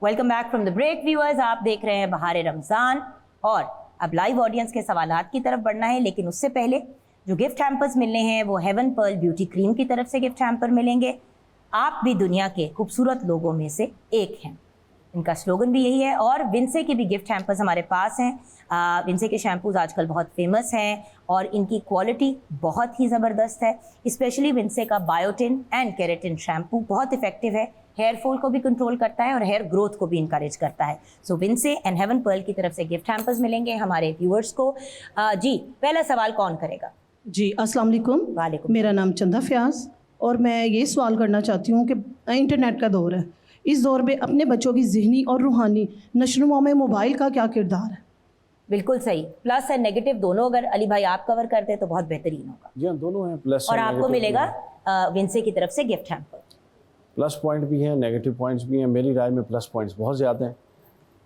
Welcome back from the break viewers, आप देख रहे हैं बहार रमज़ान और अब लाइव ऑडियंस के सवालात की तरफ बढ़ना है, लेकिन उससे पहले जो गिफ्ट हैम्पर्स मिलने हैं वो हेवन पर्ल ब्यूटी क्रीम की तरफ से गिफ्ट हैम्पर मिलेंगे। आप भी दुनिया के खूबसूरत लोगों में से एक हैं, इनका स्लोगन भी यही है। और विंसे के भी गिफ्ट हैम्पर्स हमारे पास हैं। विंसे के शैम्पूज आजकल बहुत फेमस हैं और इनकी क्वालिटी बहुत ही ज़बरदस्त है। स्पेशली विंसे का बायोटिन एंड केराटिन शैम्पू बहुत इफेक्टिव है, हेयर फॉल को भी कंट्रोल करता है और हेयर ग्रोथ को भी इंकरेज करता है। सो विंसे एंड हेवन पर्ल की तरफ से गिफ्ट हैम्पर्स मिलेंगे हमारे व्यूअर्स को। जी, पहला सवाल कौन करेगा? जी, अस्सलाम वालेकुम। वालेकुम। मेरा नाम चंदा फयाज और मैं ये सवाल करना चाहती हूँ कि इंटरनेट का दौर है, इस दौर में अपने बच्चों की ज़हनी और रूहानी नशोनुमा में मोबाइल का क्या किरदार है? बिल्कुल सही, प्लस एंड नेगेटिव दोनों अगर अली भाई आप कवर करते तो बहुत बेहतरीन होगा। जी हाँ, दोनों हैं, प्लस और आपको मिलेगा विंसे की तरफ से गिफ्ट हैम्पर। प्लस पॉइंट भी हैं, नेगेटिव पॉइंट्स भी हैं। मेरी राय में प्लस पॉइंट्स बहुत ज़्यादा हैं।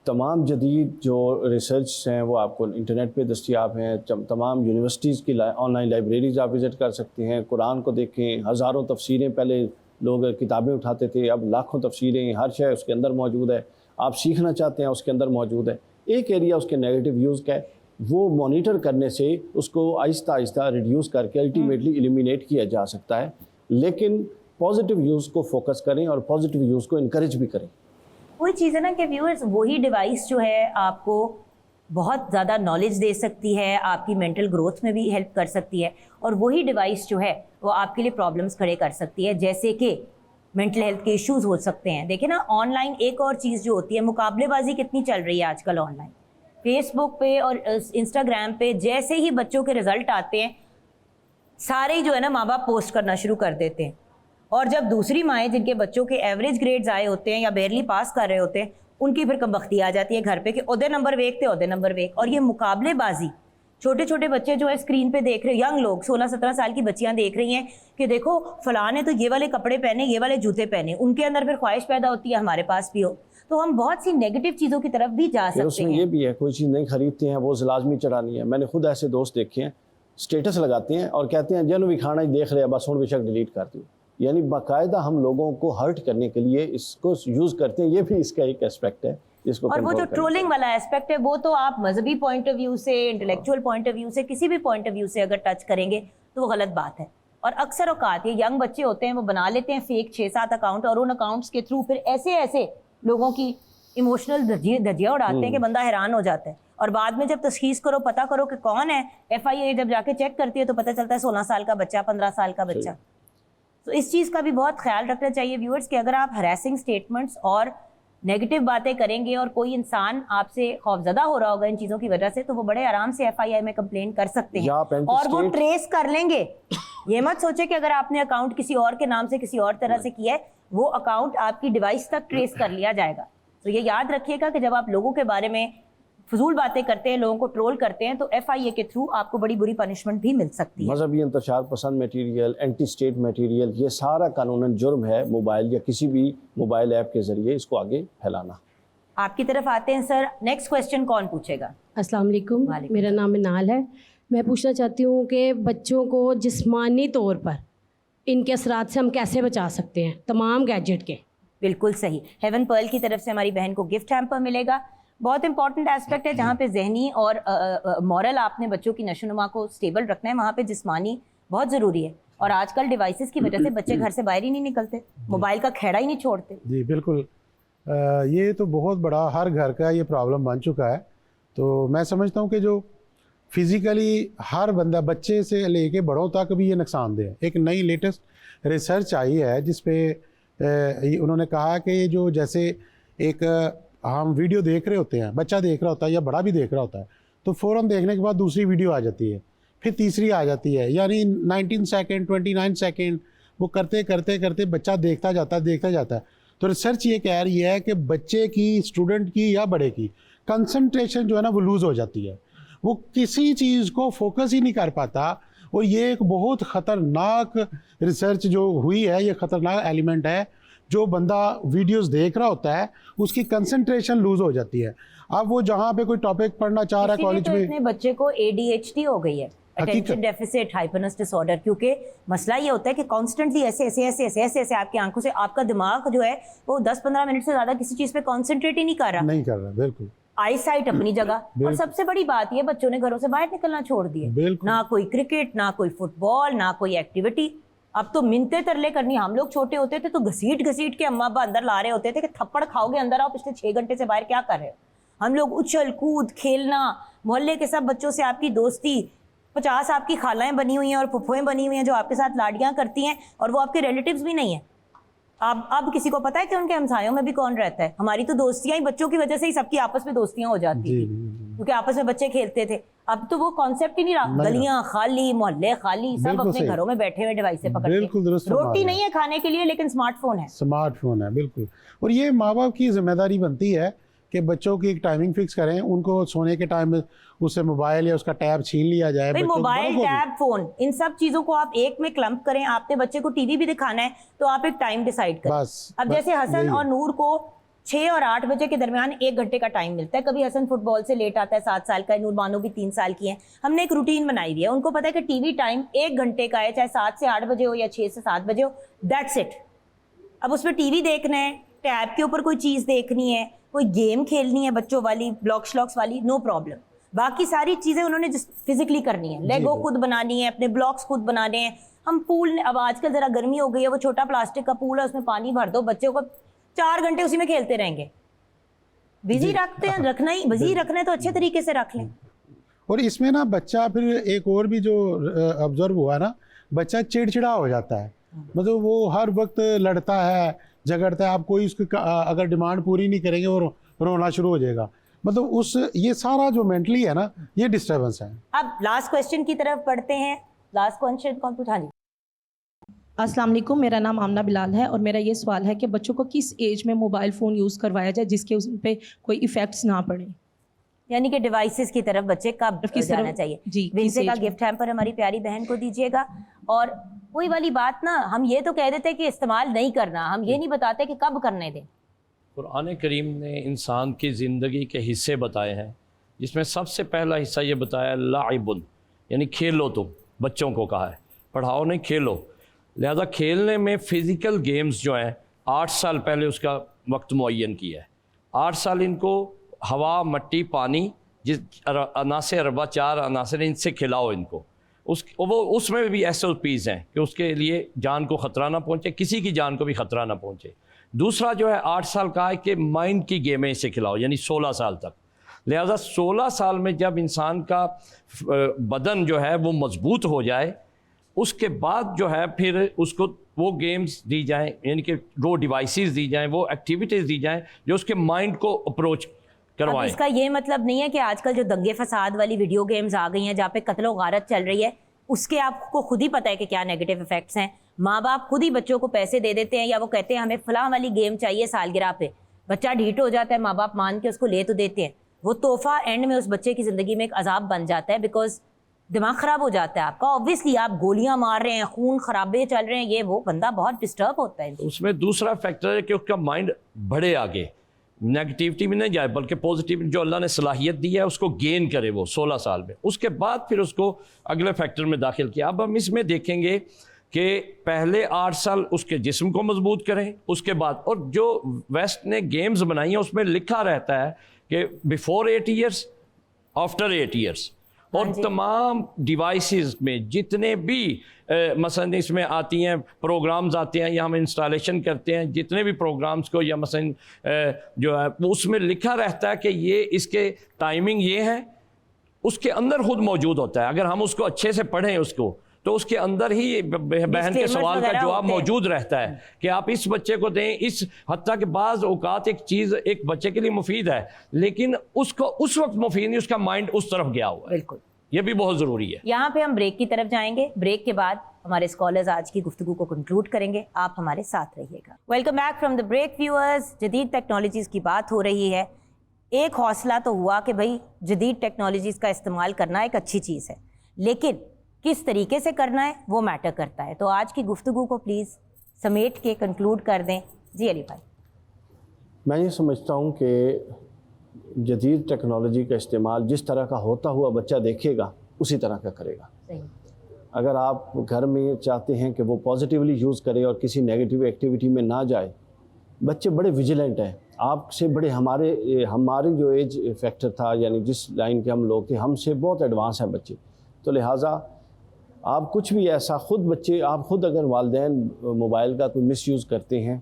तमाम जदीद जो रिसर्च हैं वो आपको इंटरनेट पे दस्तियाब हैं। तमाम यूनिवर्सिटीज़ की ऑनलाइन लाइब्रेरीज आप विज़िट कर सकते हैं। कुरान को देखें, हज़ारों तफसीरें, पहले लोग किताबें उठाते थे, अब लाखों तफसीरें, हर शय उसके अंदर मौजूद है। आप सीखना चाहते हैं उसके अंदर मौजूद है। एक एरिया उसके नेगेटिव यूज़ का है, वो मॉनिटर करने से उसको आहिस्ता आहिस्ता रिड्यूस करके अल्टीमेटली एलिमिनेट किया जा सकता है। लेकिन पॉजिटिव यूज़ को फोकस करें और पॉजिटिव यूज़ को इनकरेज भी करें। वही चीज़ है ना कि व्यूअर्स, वही डिवाइस जो है आपको बहुत ज़्यादा नॉलेज दे सकती है, आपकी मेंटल ग्रोथ में भी हेल्प कर सकती है, और वही डिवाइस जो है वो आपके लिए प्रॉब्लम्स खड़े कर सकती है, जैसे कि मेंटल हेल्थ के इश्यूज हो सकते हैं। देखिए ना, ऑनलाइन एक और चीज़ जो होती है, मुकाबलेबाजी कितनी चल रही है आजकल ऑनलाइन, फेसबुक पे और इंस्टाग्राम पे। जैसे ही बच्चों के रिजल्ट आते हैं, सारे ही जो है ना माँ बाप पोस्ट करना शुरू कर देते हैं, और जब दूसरी माएँ जिनके बच्चों के एवरेज ग्रेड्स आए होते हैं या बेरली पास कर रहे होते हैं, उनकी फिर कमबख्ती आ जाती है घर पे कि ओदे नंबर वेखते ओदे नंबर वेख। और ये मुकाबलेबाजी छोटे छोटे बच्चे जो है स्क्रीन पे देख रहे, यंग लोग 16-17 साल की बच्चियां देख रही हैं कि देखो फलां ने तो ये वाले कपड़े पहने, ये वाले जूते पहने, उनके अंदर फिर ख्वाहिश पैदा होती है हमारे पास भी हो। तो हम बहुत सी नेगेटिव चीज़ों की तरफ भी जा सकते हैं। उसमें ये भी है, कोई चीज़ नहीं खरीदते हैं वो लाजमी चढ़ानी है। मैंने खुद ऐसे दोस्त देखे हैं, स्टेटस लगाते हैं और कहते हैं जन भी खाना ही देख रहे हैं, बस बेशक डिलीट कर दूँ। यानी बाकायदा हम लोगों को हर्ट करने के लिए इसको यूज़ करते हैं। ये भी इसका एक एस्पेक्ट है। और वो जो ट्रोलिंग वाला एस्पेक्ट है, वो तो आप मजहबी पॉइंट ऑफ व्यू से, इंटेलेक्चुअल पॉइंट ऑफ व्यू से, किसी भी पॉइंट ऑफ व्यू से अगर टच करेंगे तो वो गलत बात है। और अक्सर औकात ये यंग बच्चे होते हैं, वो बना लेते हैं फेक 6-7 अकाउंट, और उन अकाउंट्स के थ्रू फिर ऐसे ऐसे लोगों की इमोशनल धज्जियाँ उड़ाते हैं कि बंदा हैरान हो जाता है। और बाद में जब तशखीस करो, पता करो कि कौन है, FIA जब जाके चेक करती है तो पता चलता है 16 साल का बच्चा, 15 साल का बच्चा। तो इस चीज़ का भी बहुत ख्याल रखना चाहिए व्यूअर्स कि अगर आप हरासिंग स्टेटमेंट्स और नेगेटिव बातें करेंगे और कोई इंसान आपसे खौफजदा हो रहा होगा इन चीज़ों की वजह से, तो वो बड़े आराम से FIA में कंप्लेन कर सकते हैं और वो ट्रेस कर लेंगे। ये मत सोचे कि अगर आपने अकाउंट किसी और के नाम से किसी और तरह से किया है, वो अकाउंट आपकी डिवाइस तक ट्रेस कर लिया जाएगा। तो ये याद रखिएगा कि जब आप लोगों के बारे में फजूल बातें करते हैं, लोगों को ट्रोल करते हैं, तो FIA के थ्रू आपको बड़ी बुरी पनिशमेंट भी मिल सकती है। मजहबी इंतशार पसंद मटीरियल, एंटी स्टेट मटीरियल, ये सारा कानूनन जुर्म है। मोबाइल या किसी भी मोबाइल ऐप के ज़रिए इसको आगे फैलाना। आपकी तरफ आते हैं सर, नेक्स्ट क्वेश्चन कौन पूछेगा? अस्सलाम वालेकुम, मेरा नाम मिनाल है। मैं पूछना चाहती हूँ कि बच्चों को जिस्मानी तौर पर इनके असरात से हम कैसे बचा सकते हैं तमाम गैजेट के? बिल्कुल सही, हेवन पर्ल की तरफ से हमारी बहन को गिफ्ट हैम्पर मिलेगा। बहुत इंपॉर्टेंट एस्पेक्ट है, जहाँ पे जहनी और मॉरल आपने बच्चों की नशोनुमा को स्टेबल रखना है, वहाँ पे जिस्मानी बहुत ज़रूरी है। और आजकल डिवाइसेस की वजह से बच्चे घर से बाहर ही नहीं निकलते, मोबाइल का खेड़ा ही नहीं छोड़ते। जी बिल्कुल, ये तो बहुत बड़ा हर घर का ये प्रॉब्लम बन चुका है। तो मैं समझता हूँ कि जो फिज़िकली हर बंदा, बच्चे से लेके बड़ों तक भी ये नुकसानदेह है। एक नई लेटेस्ट रिसर्च आई है जिस पे उन्होंने कहा कि जो जैसे एक हम वीडियो देख रहे होते हैं, बच्चा देख रहा होता है या बड़ा भी देख रहा होता है, तो फ़ौरन देखने के बाद दूसरी वीडियो आ जाती है, फिर तीसरी आ जाती है, यानी 19 सेकंड 29 सेकंड वो करते करते करते बच्चा देखता जाता है। तो रिसर्च ये कह रही है कि बच्चे की, स्टूडेंट की या बड़े की कंसंट्रेशन जो है ना वो लूज़ हो जाती है, वो किसी चीज़ को फोकस ही नहीं कर पाता। और ये एक बहुत ख़तरनाक रिसर्च जो हुई है, ये ख़तरनाक एलिमेंट है। जो बंदा वीडियोस देख रहा होता है उसकी कंसंट्रेशन लूज हो जाती है। अब वो जहाँ पे कोई टॉपिक पढ़ना चाह रहा है कॉलेज में, इतने बच्चे को ADHD हो गई है अटेंशन डेफिसिट हाइपरनेस डिसऑर्डर, क्योंकि मसला ये होता है कि कॉन्स्टेंटली ऐसे ऐसे ऐसे ऐसे ऐसे ऐसे आपकी आंखों से आपका दिमाग जो है वो 10-15 मिनट से ज़्यादा किसी चीज़ पे कॉन्सेंट्रेट ही नहीं कर रहा। बिल्कुल। आई साइट अपनी जगह। और सबसे बड़ी बात ये, बच्चों ने घरों से बाहर निकलना छोड़ दिए, ना कोई क्रिकेट, ना कोई फुटबॉल, ना कोई एक्टिविटी। अब तो मिनते तरले करनी। हम लोग छोटे होते थे तो घसीट घसीट के अम्मा अब्बा अंदर ला रहे होते थे कि थप्पड़ खाओगे, अंदर आओ, पिछले 6 घंटे से बाहर क्या कर रहे हो। हम लोग उछल कूद खेलना, मोहल्ले के सब बच्चों से आपकी दोस्ती, 50 आपकी खालाएं बनी हुई हैं और फुफ्फुएं बनी हुई हैं जो आपके साथ लाडियां करती हैं, और वो आपके रिलेटिव्स भी नहीं हैं। अब किसी को पता है कि उनके हमसायों में भी कौन रहता है। हमारी तो दोस्तियां ही बच्चों की वजह से ही सबकी आपस में दोस्तियां हो जाती थी, क्योंकि आपस में बच्चे खेलते थे। अब तो वो कॉन्सेप्ट ही नहीं रहा। गलियां खाली, मोहल्ले खाली, सब अपने घरों में बैठे हुए डिवाइस पकड़ के। रोटी नहीं है खाने के लिए, लेकिन स्मार्टफोन है। बिल्कुल। और ये माँ बाप की जिम्मेदारी बनती है कि बच्चों की एक टाइमिंग फिक्स करें, उनको सोने के टाइम में उससे मोबाइल या उसका टैब छीन लिया जाए। मोबाइल, टैब, फोन, इन सब चीजों को आप एक में क्लम्प करें। आपने बच्चे को टीवी भी दिखाना है तो आप एक टाइम डिसाइड करें। अब जैसे हसन और नूर को 6 और 8 बजे के दरमियान 1 घंटे का टाइम मिलता है। कभी हसन फुटबॉल से लेट आता है, 7 साल का है, नूर बानो भी 3 साल की है। हमने एक रूटीन बनाई हुई है। उनको पता है कि टीवी टाइम 1 घंटे का है, चाहे 7 से 8 बजे हो या 6 से 7 बजे हो, दैट्स इट। अब उसमें टीवी देखना है, टैब के ऊपर कोई चीज़ देखनी है, कोई गेम खेलनी है बच्चों वाली, ब्लॉक श्लॉक्स वाली, नो प्रॉब्लम। बाकी सारी चीज़ें उन्होंने फिजिकली करनी है। लेगो खुद बनानी है, अपने ब्लॉक्स खुद बनाने हैं। हम पूल, अब आजकल ज़रा गर्मी हो गई है, वो छोटा प्लास्टिक का पूल है, उसमें पानी भर दो, बच्चों को 4 घंटे उसी में खेलते रहेंगे। बिजी रखते हैं, रखना ही बिजी रखना है तो अच्छे तरीके से रख लें। और इसमें ना बच्चा फिर एक और भी जो ऑब्जर्व हुआ ना, बच्चा चिड़चिड़ा हो जाता है। मतलब वो हर वक्त लड़ता है, झगड़ता है। आप कोई उसकी अगर डिमांड पूरी नहीं करेंगे वो रोना शुरू हो जाएगा। मतलब ये सारा जो मेंटली है ना, ये डिस्टर्बेंस है। अब लास्ट क्वेश्चन की तरफ पढ़ते हैं। लास्ट क्वेश्चन कौन पूछा? जी, अस्सलाम वालेकुम, मेरा नाम आमना बिलाल है और मेरा ये सवाल है कि बच्चों को किस एज में मोबाइल फ़ोन यूज़ करवाया जाए जिसके उन पे कोई इफ़ेक्ट्स ना पड़े, यानी कि डिवाइसेस की तरफ बच्चे कब जाना चाहिए? जी, विंसे का गिफ्ट हैम्पर हमारी प्यारी बहन को दीजिएगा। और वही वाली बात ना, हम ये तो कह देते हैं कि इस्तेमाल नहीं करना, हम ये नहीं बताते कि कब करने दें। कुरान करीम ने इंसान की ज़िंदगी के हिस्से बताए हैं, जिसमें सबसे पहला हिस्सा ये बताया लाइबुन, यानी खेलो। तुम बच्चों को कहा है, पढ़ाओ नहीं, खेलो। लिहाजा खेलने में फ़िज़िकल गेम्स जो हैं 8 साल पहले उसका वक्त मुअय्यन किया है। 8 साल इनको हवा, मट्टी, पानी, जिस अनासे अरबा 4 अनासर, इनसे खिलाओ इनको। उसमें भी SOPs हैं कि उसके लिए जान को ख़तरा ना पहुँचे, किसी की जान को भी ख़तरा ना पहुँचे। दूसरा जो है 8 साल का है कि माइंड की गेमें इसे खिलाओ, यानी 16 साल तक। लिहाजा 16 साल में जब इंसान का बदन जो है वो मजबूत हो जाए, उसके बाद जो है फिर उसको वो गेम्स दी जाएं, यानी कि वो डिवाइसेस दी जाएं, वो एक्टिविटीज़ दी जाएं जो उसके माइंड को अप्रोच करवाएं। इसका ये मतलब नहीं है कि आजकल जो दंगे फसाद वाली वीडियो गेम्स आ गई हैं जहाँ पे कत्ल व गारत चल रही है, उसके आपको खुद ही पता है कि क्या नेगेटिव इफेक्ट्स हैं। माँ बाप खुद ही बच्चों को पैसे दे देते हैं, या वो कहते हैं हमें फलां वाली गेम चाहिए सालगिरह पे, बच्चा ढीठ हो जाता है, माँ बाप मान के उसको ले तो देते हैं, वो तोहफा एंड में उस बच्चे की ज़िंदगी में एक अजाब बन जाता है, बिकॉज दिमाग ख़राब हो जाता है आपका। ऑब्वियसली आप गोलियां मार रहे हैं, खून खराबे चल रहे हैं, ये वो बंदा बहुत डिस्टर्ब होता है। उसमें दूसरा फैक्टर है कि उसका माइंड बढ़े, आगे नेगेटिविटी में नहीं जाए, बल्कि पॉजिटिव जो अल्लाह ने सलाहियत दी है उसको गेन करे वो 16 साल में। उसके बाद फिर उसको अगले फैक्टर में दाखिल किया। अब हम इसमें देखेंगे कि पहले 8 साल उसके जिस्म को मजबूत करें, उसके बाद, और जो वेस्ट ने गेम्स बनाई हैं उसमें लिखा रहता है कि बिफोर 8 ईयर्स, आफ्टर 8 ईयर्स, और तमाम डिवाइसेस में जितने भी मसलन इसमें आती हैं, प्रोग्राम्स आते हैं या हम इंस्टॉलेशन करते हैं जितने भी प्रोग्राम्स को, या मसलन जो है उसमें लिखा रहता है कि ये इसके टाइमिंग ये है, उसके अंदर खुद मौजूद होता है। अगर हम उसको अच्छे से पढ़ें उसको, तो उसके अंदर ही बहन के सवाल का जवाब मौजूद रहता है कि आप इस बच्चे को दें। इस हत्ता के बाज़ औकात एक चीज़ एक बच्चे के लिए मुफीद है, लेकिन उसको उस वक्त मुफीद नहीं, उसका माइंड उस तरफ गया हुआ है। बिल्कुल, ये भी बहुत ज़रूरी है। यहाँ पे हम ब्रेक की तरफ जाएंगे। ब्रेक के बाद हमारे स्कॉलर्स आज की गुफ्तगू को कंक्लूड करेंगे। आप हमारे साथ रहिएगा। Welcome back from the break viewers. जदीद टेक्नोलॉजीज़ की बात हो रही है। एक हौसला तो हुआ कि भाई जदीद टेक्नोलॉजीज़ का इस्तेमाल करना एक अच्छी चीज़ है, लेकिन किस तरीके से करना है वो मैटर करता है। तो आज की गुफ्तगू को प्लीज़ समेट के कंक्लूड कर दें। जी अली भाई। मैं ये समझता हूँ कि जदीद टेक्नोलॉजी का इस्तेमाल जिस तरह का होता हुआ बच्चा देखेगा उसी तरह का करेगा। صحیح. اگر آپ گھر میں چاہتے ہیں کہ وہ پازیٹیولی یوز کرے اور کسی نیگیٹو ایکٹیویٹی میں نہ جائے. بچے بڑے ویجیلنٹ ہیں آپ سے بڑے. ہماری جو ایج فیکٹر تھا یعنی جس لائن کے ہم لوگ تھے ہم سے بہت ایڈوانس ہیں بچے. تو لہٰذا آپ کچھ بھی ایسا آپ خود اگر والدین موبائل کا کوئی مس یوز کرتے ہیں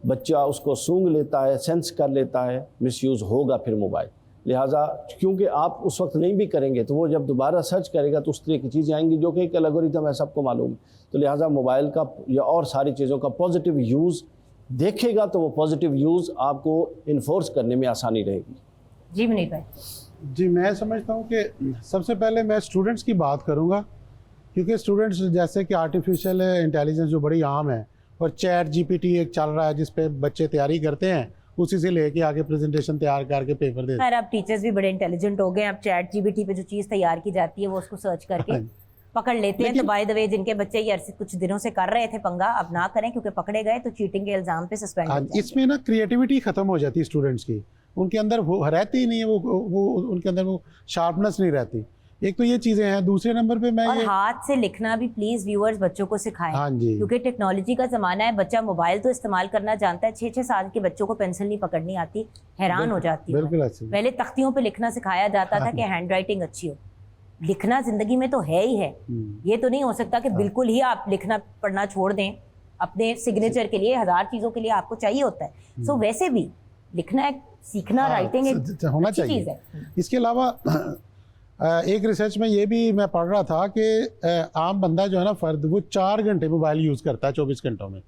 بچہ اس کو سونگ لیتا ہے, سینس کر لیتا ہے, مس یوز ہوگا پھر موبائل. لہٰذا کیونکہ آپ اس وقت نہیں بھی کریں گے تو وہ جب دوبارہ سرچ کرے گا تو اس طرح کی چیزیں آئیں گی جو کہ ایک الگورتھم ہے, سب کو معلوم ہے. تو لہٰذا موبائل کا یا اور ساری چیزوں کا پازیٹیو یوز دیکھے گا تو وہ پازیٹیو یوز آپ کو انفورس کرنے میں آسانی رہے گی. جی منیر بھائی. جی میں سمجھتا ہوں کہ سب سے پہلے میں اسٹوڈنٹس کی بات کروں گا, کیونکہ اسٹوڈنٹس جیسے کہ آرٹیفیشیل انٹیلیجنس جو بڑی عام ہے اور چیٹ جی پی ٹی ایک چل رہا ہے جس پہ بچے تیاری کرتے ہیں, اسی سے لے کے آگے پریزنٹیشن تیار کر کے پیپر دیتے ہیں. خیر اب ٹیچرز بھی بڑے انٹیلیجنٹ ہو گئے ہیں, اب چیٹ جی پی ٹی پہ جو چیز تیار کی جاتی ہے وہ اس کو سرچ کر کے پکڑ لیتے ہیں. تو بائی دا وے جن کے بچے یہ عرصے کچھ دنوں سے کر رہے تھے پنگا, اب نہ کریں کیونکہ پکڑے گئے تو چیٹنگ کے الزام پہ سسپینڈ ہو جائیں گے. اس میں نا کریٹیوٹی ختم ہو جاتی ہے اسٹوڈنٹس کی, ان کے اندر وہ رہتی ہی نہیں ہے, وہ ان کے اندر وہ شارپنس نہیں رہتی. ایک تو یہ چیزیں ہیں. دوسرے نمبر پہ میں اور ہاتھ سے لکھنا بھی پلیز ویورز بچوں کو سکھائیں. ہاں جی, کیونکہ ٹیکنالوجی کا زمانہ ہے, بچہ موبائل تو استعمال کرنا جانتا ہے, 6 سال کے بچوں کو پینسل نہیں پکڑنی آتی, حیران ہو جاتی ہے. بالکل ایسے پہلے تختیوں پہ لکھنا سکھایا جاتا تھا کہ ہینڈ رائٹنگ اچھی ہو. لکھنا زندگی میں تو ہے ہی ہے, یہ تو نہیں ہو سکتا کہ بالکل ہی آپ لکھنا پڑھنا چھوڑ دیں. اپنے سگنیچر کے لیے 1000 چیزوں کے لیے آپ کو چاہیے ہوتا ہے. سو ویسے بھی لکھنا ایک سیکھنا, رائٹنگ ایک ہونا اچھی چاہیے. چیز ہے. اس کے علاوہ ایک ریسرچ میں یہ بھی میں پڑھ رہا تھا کہ عام بندہ جو ہے نا فرد, وہ 4 گھنٹے موبائل یوز کرتا ہے 24 گھنٹوں میں.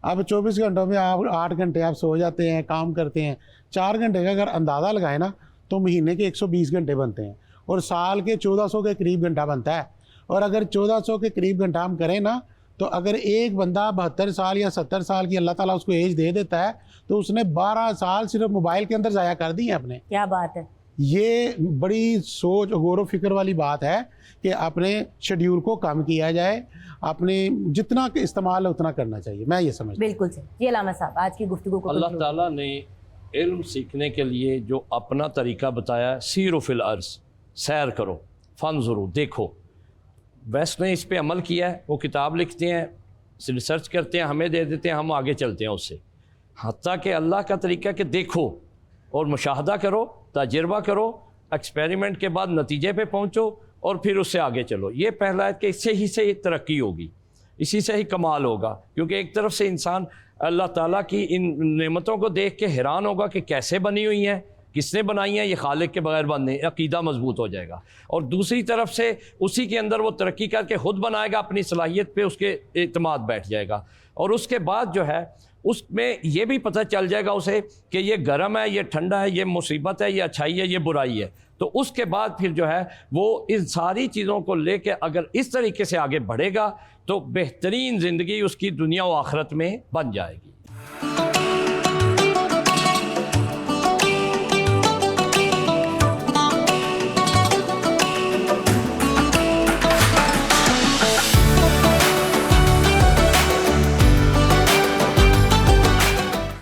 اب 24 گھنٹوں میں آپ 8 گھنٹے آپ سو جاتے ہیں, کام کرتے ہیں. 4 گھنٹے کا اگر اندازہ لگائیں نا تو مہینے کے 120 گھنٹے بنتے ہیں اور سال کے 1400 کے قریب گھنٹہ بنتا ہے. اور اگر 1400 کے قریب گھنٹہ ہم کریں نا تو اگر ایک بندہ 72 سال یا 70 سال کی اللہ تعالیٰ اس کو ایج دے دیتا ہے تو اس نے 12 سال صرف موبائل کے اندر ضائع کر دی ہیں اپنے. کیا بات ہے. یہ بڑی سوچ غور و فکر والی بات ہے کہ اپنے شیڈیول کو کم کیا جائے, اپنے جتنا استعمال ہے اتنا کرنا چاہیے. میں یہ سمجھتا ہوں. بالکل صحیح. جی علامہ صاحب, آج کی گفتگو کو اللہ تعالیٰ نے علم سیکھنے کے لیے جو اپنا طریقہ بتایا, سیروا فی الارض, سیر کرو, فانظروا, دیکھو. ویسٹ نے اس پہ عمل کیا ہے, وہ کتاب لکھتے ہیں, ریسرچ کرتے ہیں, ہمیں دے دیتے ہیں, ہم آگے چلتے ہیں اس سے. حتیٰ کہ اللہ کا طریقہ کہ دیکھو اور مشاہدہ کرو, تجربہ کرو, ایکسپیریمنٹ کے بعد نتیجے پہ پہنچو اور پھر اس سے آگے چلو. یہ پہلا ہے کہ اس سے ہی ترقی ہوگی, اسی سے ہی کمال ہوگا. کیونکہ ایک طرف سے انسان اللہ تعالیٰ کی ان نعمتوں کو دیکھ کے حیران ہوگا کہ کیسے بنی ہوئی ہیں, کس نے بنائی ہیں, یہ خالق کے بغیر بن نہیں, عقیدہ مضبوط ہو جائے گا. اور دوسری طرف سے اسی کے اندر وہ ترقی کر کے خود بنائے گا, اپنی صلاحیت پہ اس کے اعتماد بیٹھ جائے گا. اور اس کے بعد جو ہے اس میں یہ بھی پتہ چل جائے گا اسے کہ یہ گرم ہے, یہ ٹھنڈا ہے, یہ مصیبت ہے, یہ اچھائی ہے, یہ برائی ہے. تو اس کے بعد پھر جو ہے وہ ان ساری چیزوں کو لے کے اگر اس طریقے سے آگے بڑھے گا تو بہترین زندگی اس کی دنیا و آخرت میں بن جائے گی.